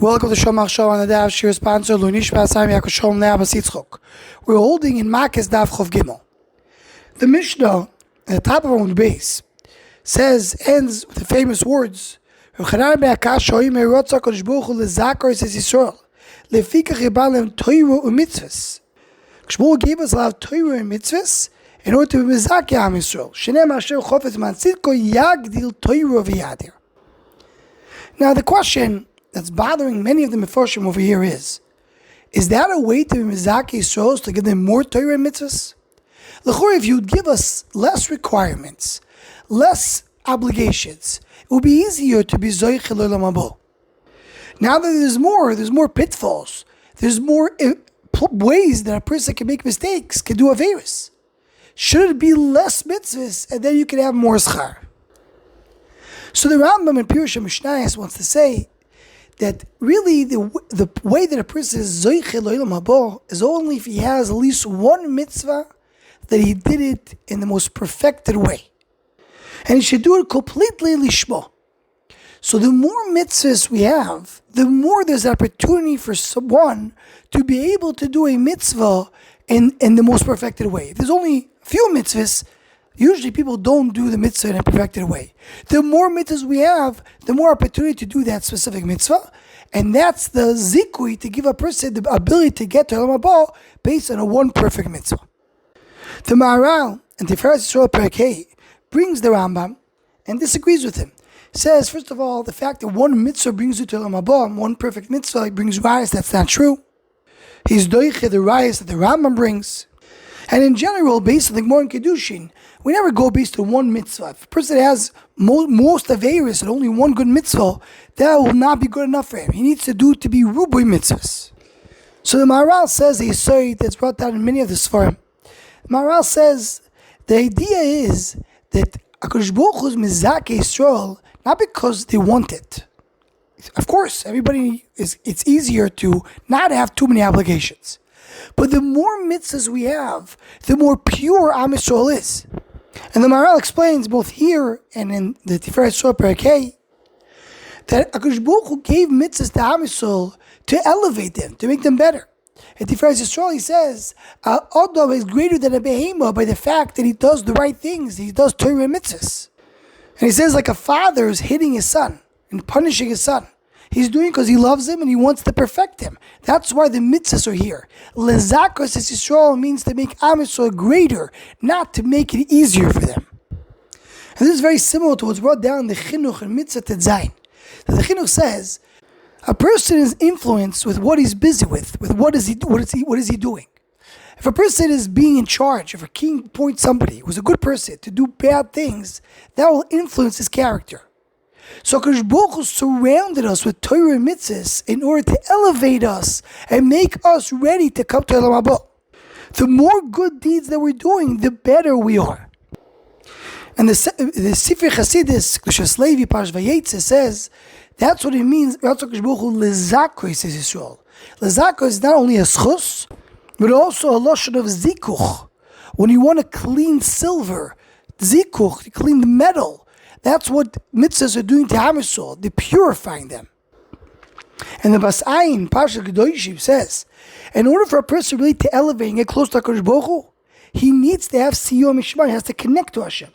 Welcome to Shomach Show on the Daf Shir sponsor Lunish Basam Yakoshom Leabas Yitzchok. We're holding in Makos Daf Chov Gimel. The Mishnah at the top of our own base ends with the famous words: Torah Shmuel gave us a lot of Torah and Mitzvos in order to be Mizaki Am Yisrael. Shenem Asher Chofetz Man Tzidko Yagdil Torah V'Yadir. Now the question that's bothering many of the Mefarshim over here is that a way to be Mizaki Yisrael, to give them more Torah and Mitzvos? L'chor, if you'd give us less requirements, less obligations, it would be easier to be Zechus L'Olam Habo. Now that there's more pitfalls, there's more ways that a person can make mistakes, can do averis. Should it be less mitzvahs, and then you can have more schar? So the Rambam in Pirush Mishnayos wants to say that really the way that a person is Zechus L'Olam Habo is only if he has at least one mitzvah that he did it in the most perfected way. And he should do it completely lishma. So the more mitzvahs we have, the more there's an opportunity for someone to be able to do a mitzvah in the most perfected way. If there's only a few mitzvahs, usually people don't do the mitzvah in a perfected way. The more mitzvahs we have, the more opportunity to do that specific mitzvah. And that's the zikui, to give a person the ability to get to Olam Haba based on a one perfect mitzvah. The Maharal and the Tiferet Yisrael Perek brings the Rambam and disagrees with him. Says, first of all, the fact that one mitzvah brings you to Olam Haba, one perfect mitzvah brings rayas, that's not true. He's doiche the rayas that the Rambam brings. And in general, based on the Gemara in Kedushin, we never go based on one mitzvah. If a person has most averis and only one good mitzvah, that will not be good enough for him. He needs to do to be ruboy mitzvahs. So the Maharal says a story that's brought down in many of the Sfarim. The Maharal says the idea is that HaKadosh Baruch Hu is Mizaki Yisrael not because they want it. Of course, it's easier to not have too many obligations. But the more mitzvahs we have, the more pure Am Yisrael is. And the Maharal explains both here and in the Tiferet Yisrael Perek that HaKadosh Baruch Hu gave mitzvahs to Am Yisrael to elevate them, to make them better. In Tiferet Yisrael he says, Adam is greater than a behema by the fact that he does the right things, he does Torah and mitzvahs. And he says, like a father is hitting his son and punishing his son. He's doing it because he loves him and he wants to perfect him. That's why the mitzvahs are here. Zechus Yisrael means to make Am Yisrael greater, not to make it easier for them. And this is very similar to what's brought down in the Chinuch and Mitzvah Tetzayin. The Chinuch says, a person is influenced with what he's busy with what is he doing. If a person is being in charge, if a king appoints somebody who's a good person to do bad things, that will influence his character. So HaKadosh Baruch Hu surrounded us with Torah and mitzvahs in order to elevate us and make us ready to come to Olam Haba. The more good deeds that we're doing, the better we are. And the Sifrei Chasidus, L'Shas Levi Parsh Vayetze, says that's what it means. That's HaKadosh Baruch Hu Zechus Yisrael. Zechus is not only a schus, but also a loshon of zikuch. When you want to clean silver, zikuch, to clean the metal, that's what mitzvahs are doing to Am Yisrael. They're purifying them. And the Bas Ayin, Parsha Kedoshim, says, in order for a person really to elevate and get close to HaKadosh Baruch Hu, he needs to have Siyum Mishmar, he has to connect to Hashem.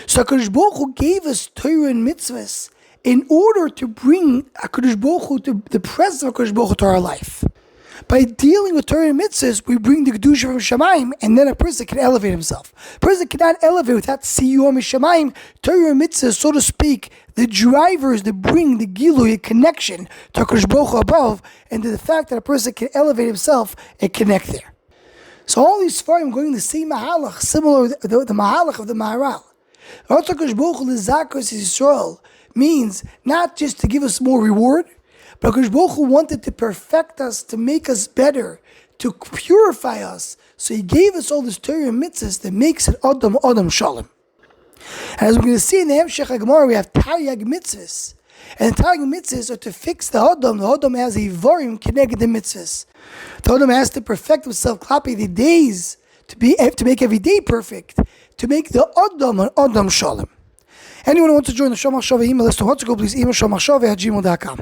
So HaKadosh Baruch Hu gave us Torah and mitzvahs in order to bring HaKadosh Baruch Hu, to the presence of HaKadosh Baruch Hu, to our life. By dealing with Torah and mitzvahs, we bring the Kedusha from Shamayim, and then a person can elevate himself. A person cannot elevate without Siyum Shamayim. Torah and mitzvahs, so to speak, the drivers that bring the Gilui, a connection to HaKadosh Baruch Hu above, and to the fact that a person can elevate himself and connect there. So all these Sfarim going the same Mahalach, similar to the Mahalach of the Maharal. HaKadosh Baruch Hu Zechus Yisrael means not just to give us more reward, but HaKadosh Baruch Hu wanted to perfect us, to make us better, to purify us. So He gave us all this Torah and mitzvahs that makes it Adam Shalom. And as we're going to see in the Hemshech HaGemara, we have Taryag mitzvahs. And the Taryag mitzvahs are to fix the Adam. The Adam has a varim connected the mitzvahs. The Adam has to perfect himself, copy the days, to make every day perfect, to make the Adam an Adam Shalom. Anyone who wants to join the Shomach Show email list to Hotzago, please email shomachshov@gmail.com.